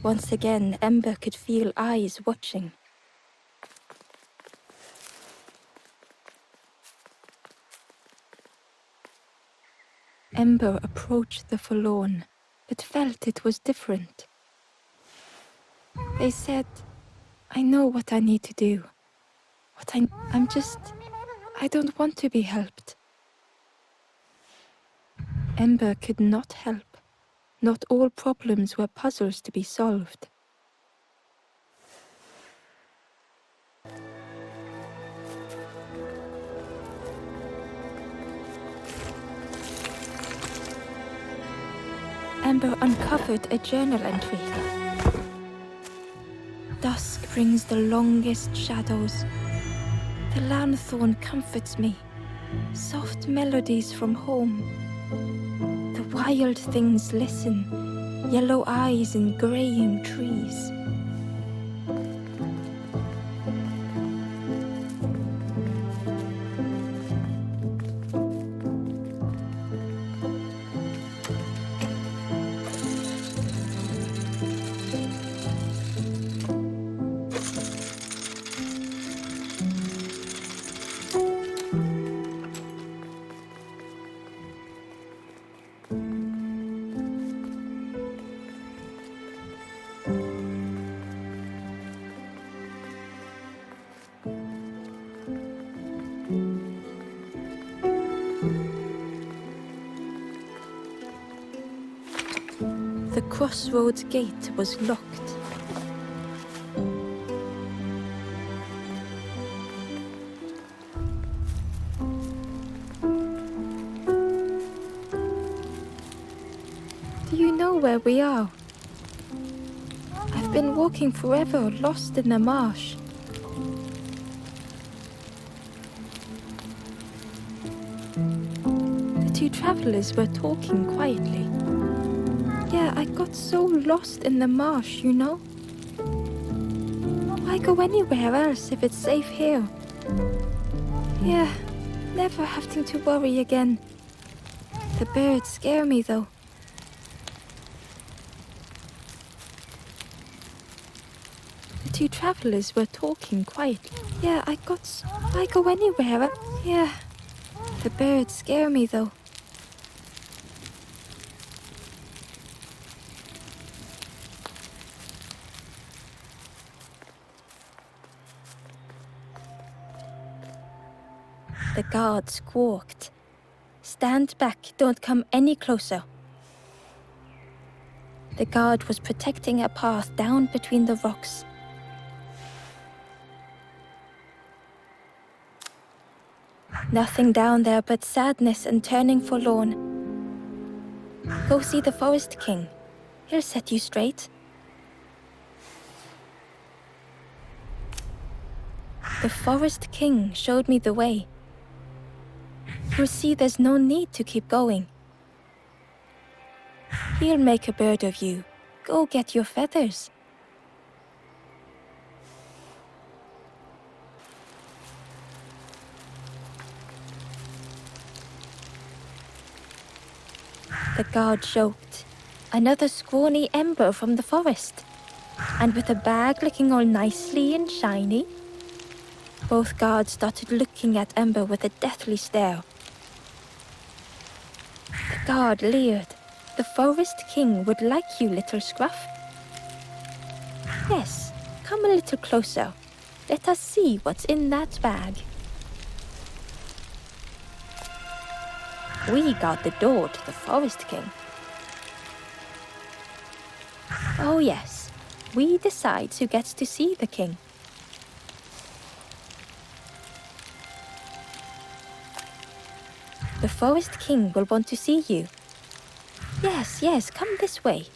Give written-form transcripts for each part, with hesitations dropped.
Once again, Ember could feel eyes watching. Ember approached the forlorn, but felt it was different. They said, I know what I need to do. I don't want to be helped. Ember could not help. Not all problems were puzzles to be solved. Ember uncovered a journal entry. Dusk brings the longest shadows. The lanthorn comforts me. Soft melodies from home. The wild things listen. Yellow eyes in graying trees. The crossroads gate was locked. Do you know where we are? I've been walking forever, lost in the marsh. The two travelers were talking quietly. Yeah, I got so lost in the marsh, you know? Why go anywhere else if it's safe here? Yeah, never having to worry again. The birds scare me, though. The two travelers were talking quietly. Yeah, I go anywhere. Yeah, the birds scare me, though. The guard squawked. Stand back, don't come any closer. The guard was protecting a path down between the rocks. Nothing down there but sadness and turning forlorn. Go see the Forest King. He'll set you straight. The Forest King showed me the way. You'll see there's no need to keep going. He'll make a bird of you. Go get your feathers. The guard joked. Another scrawny Ember from the forest. And with a bag looking all nicely and shiny. Both guards started looking at Ember with a deathly stare. The guard leered. The Forest King would like you, little scruff. Yes, come a little closer. Let us see what's in that bag. We guard the door to the Forest King. Oh yes, we decide who gets to see the king. The Forest King will want to see you. Yes, come this way.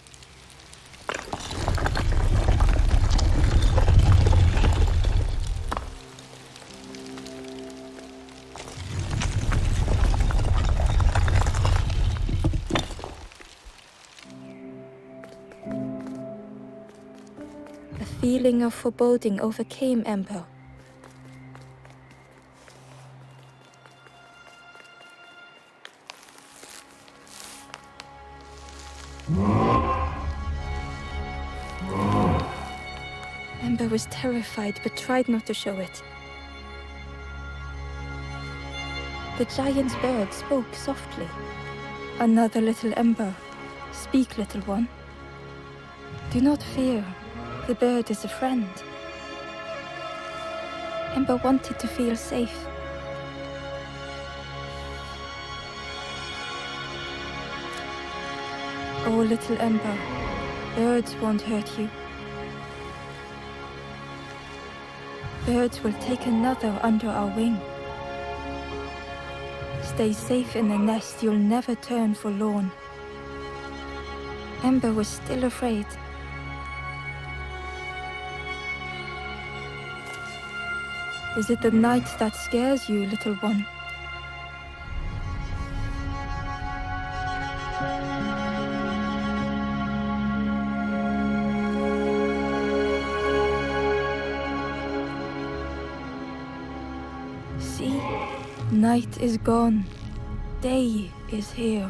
A feeling of foreboding overcame Ember. Ember was terrified but tried not to show it. The giant bird spoke softly. Another little Ember. Speak, little one. Do not fear. The bird is a friend. Ember wanted to feel safe. Oh, little Ember, birds won't hurt you. Birds will take another under our wing. Stay safe in the nest, you'll never turn forlorn. Ember was still afraid. Is it the night that scares you, little one? See, night is gone. Day is here.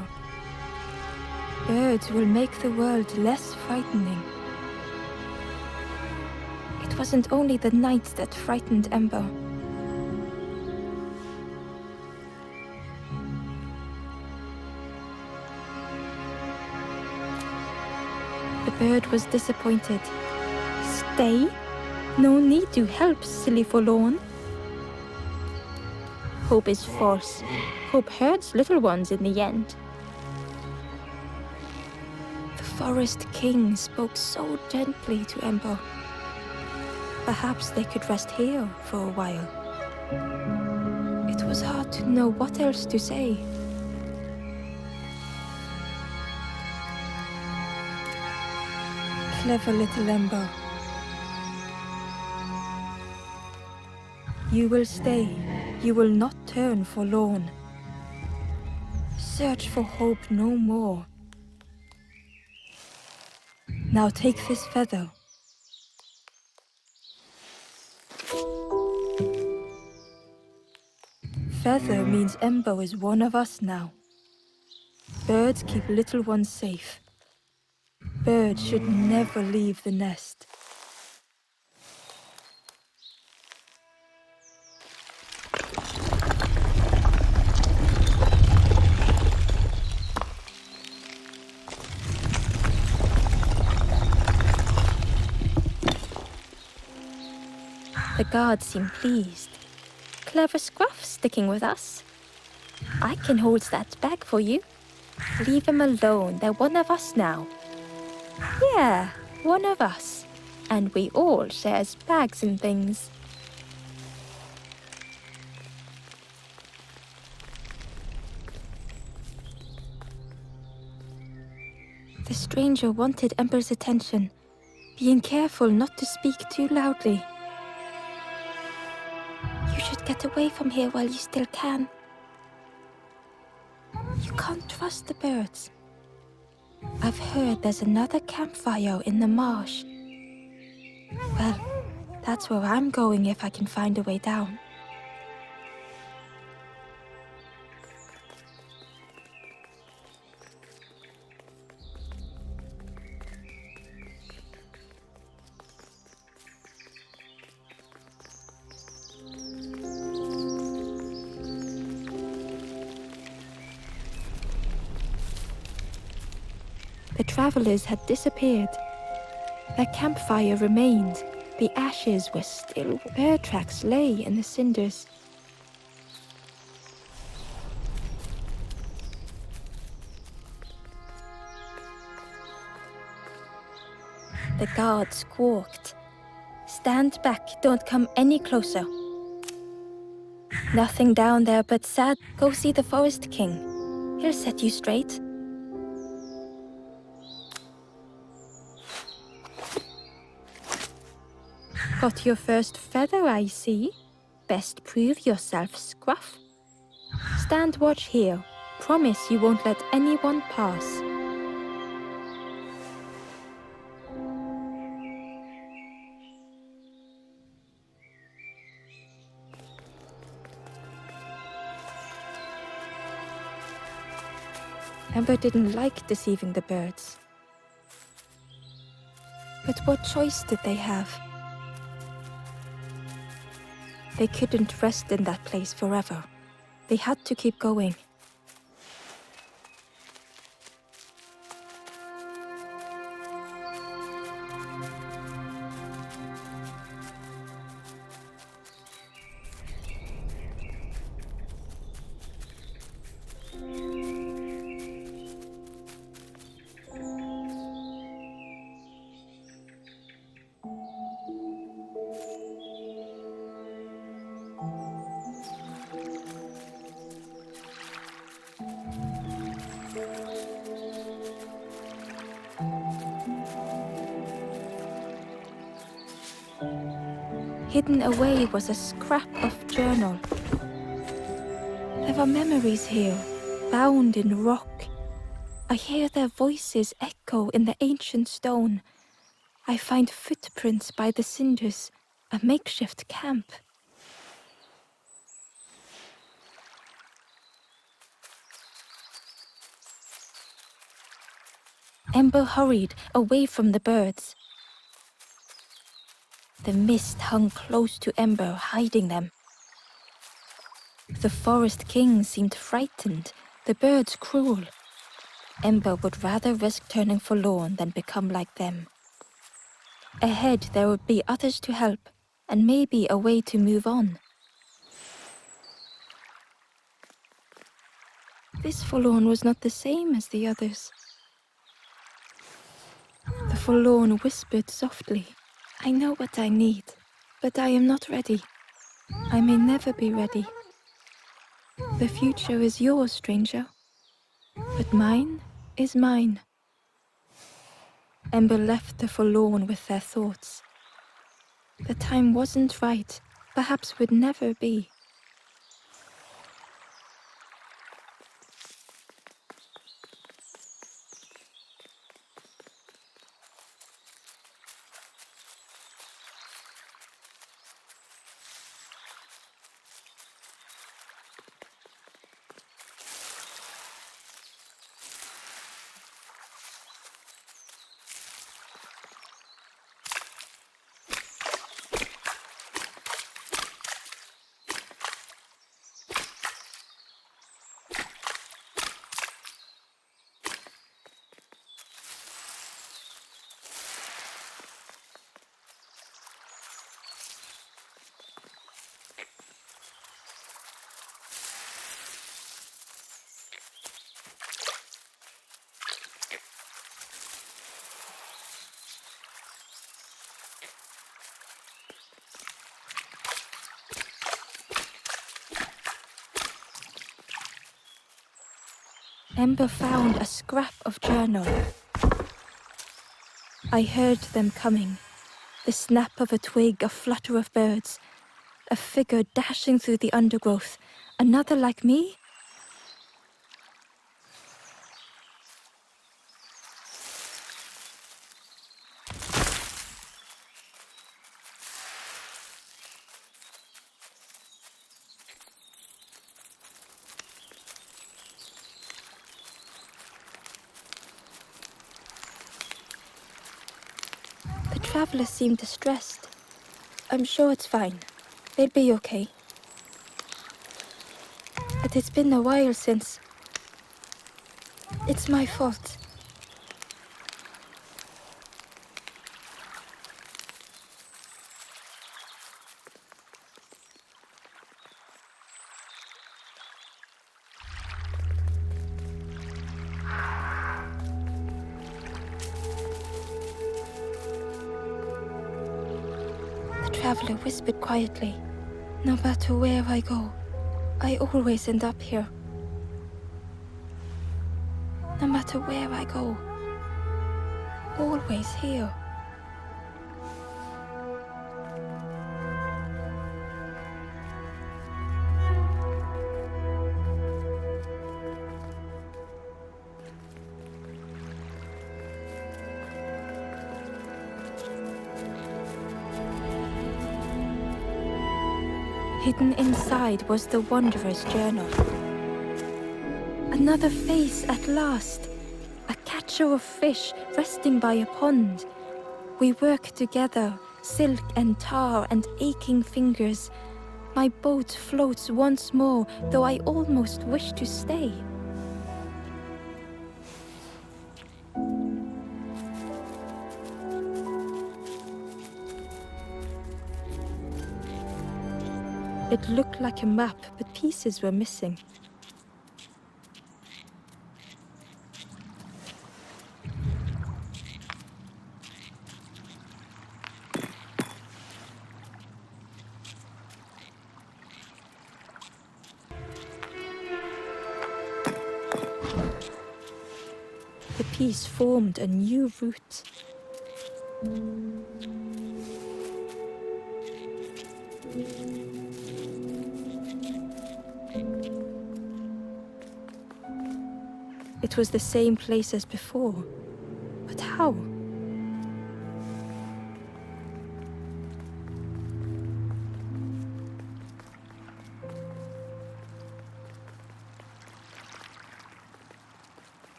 Birds will make the world less frightening. It wasn't only the night that frightened Ember. The bird was disappointed. Stay? No need to help, silly forlorn. Hope is false. Hope hurts little ones in the end. The Forest King spoke so gently to Ember. Perhaps they could rest here for a while. It was hard to know what else to say. Clever little Ember. You will stay. You will not turn forlorn. Search for hope no more. Now take this feather. Feather means Ember is one of us now. Birds keep little ones safe. Birds should never leave the nest. The guards seem pleased. Clever Scruff sticking with us. I can hold that bag for you. Leave them alone, they're one of us now. Yeah, one of us. And we all shares bags and things. The stranger wanted Ember's attention, being careful not to speak too loudly. You should get away from here while you still can. You can't trust the birds. I've heard there's another campfire in the marsh. Well, that's where I'm going if I can find a way down. The travelers had disappeared. Their campfire remained. The ashes were still. Bear tracks lay in the cinders. The guard squawked. Stand back, don't come any closer. Nothing down there but sad. Go see the Forest King. He'll set you straight. Got your first feather, I see. Best prove yourself, Scruff. Stand watch here. Promise you won't let anyone pass. Ember didn't like deceiving the birds. But what choice did they have? They couldn't rest in that place forever. They had to keep going. Hidden away was a scrap of journal. There were memories here, bound in rock. I hear their voices echo in the ancient stone. I find footprints by the cinders, a makeshift camp. Ember hurried away from the birds. The mist hung close to Ember, hiding them. The forest king seemed frightened, the birds cruel. Ember would rather risk turning forlorn than become like them. Ahead there would be others to help, and maybe a way to move on. This forlorn was not the same as the others. The forlorn whispered softly, "I know what I need, but I am not ready. I may never be ready. The future is yours, stranger, but mine is mine." Ember left the forlorn with their thoughts. The time wasn't right, perhaps would never be. Ember found a scrap of journal. I heard them coming. The snap of a twig, a flutter of birds. A figure dashing through the undergrowth. Another like me? The traveler seemed distressed. I'm sure it's fine. They'll be okay. But it's been a while since. It's my fault. The traveler whispered quietly, "No matter where I go, I always end up here. No matter where I go, always here." Hidden inside was the Wanderer's journal. Another face at last. A catcher of fish resting by a pond. We worked together, silk and tar and aching fingers. My boat floats once more, though I almost wish to stay. It looked like a map, but pieces were missing. The piece formed a new route. It was the same place as before, but how?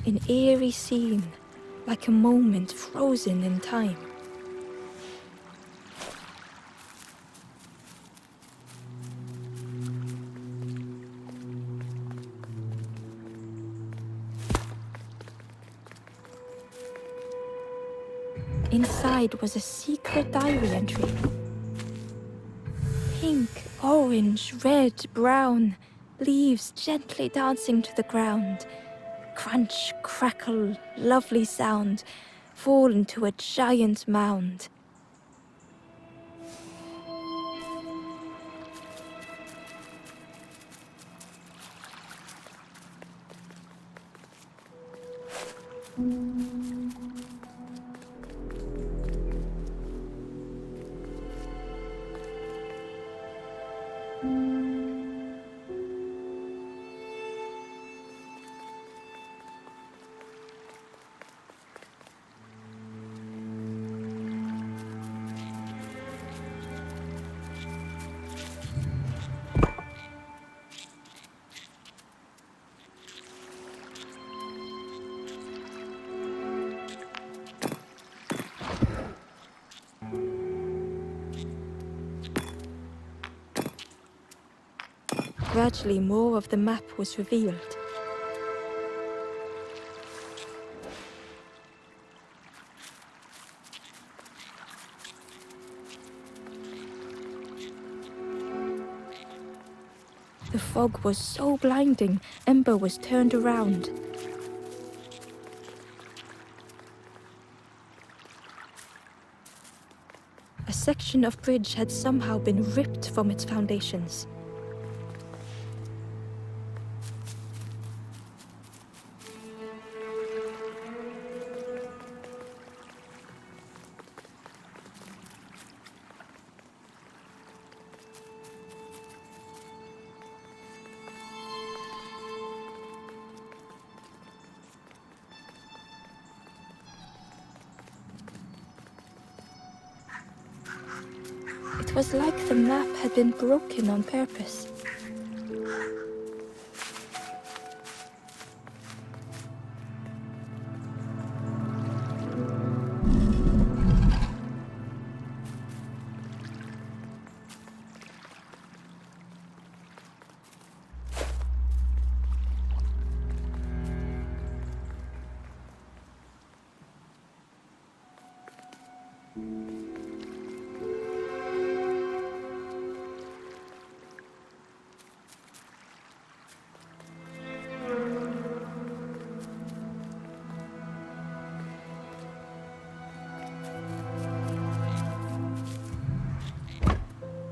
An eerie scene, like a moment frozen in time. Inside was a secret diary entry. Pink, orange, red, brown, leaves gently dancing to the ground. Crunch, crackle, lovely sound, fall into a giant mound. Gradually, more of the map was revealed. The fog was so blinding, Ember was turned around. A section of bridge had somehow been ripped from its foundations. It was like the map had been broken on purpose.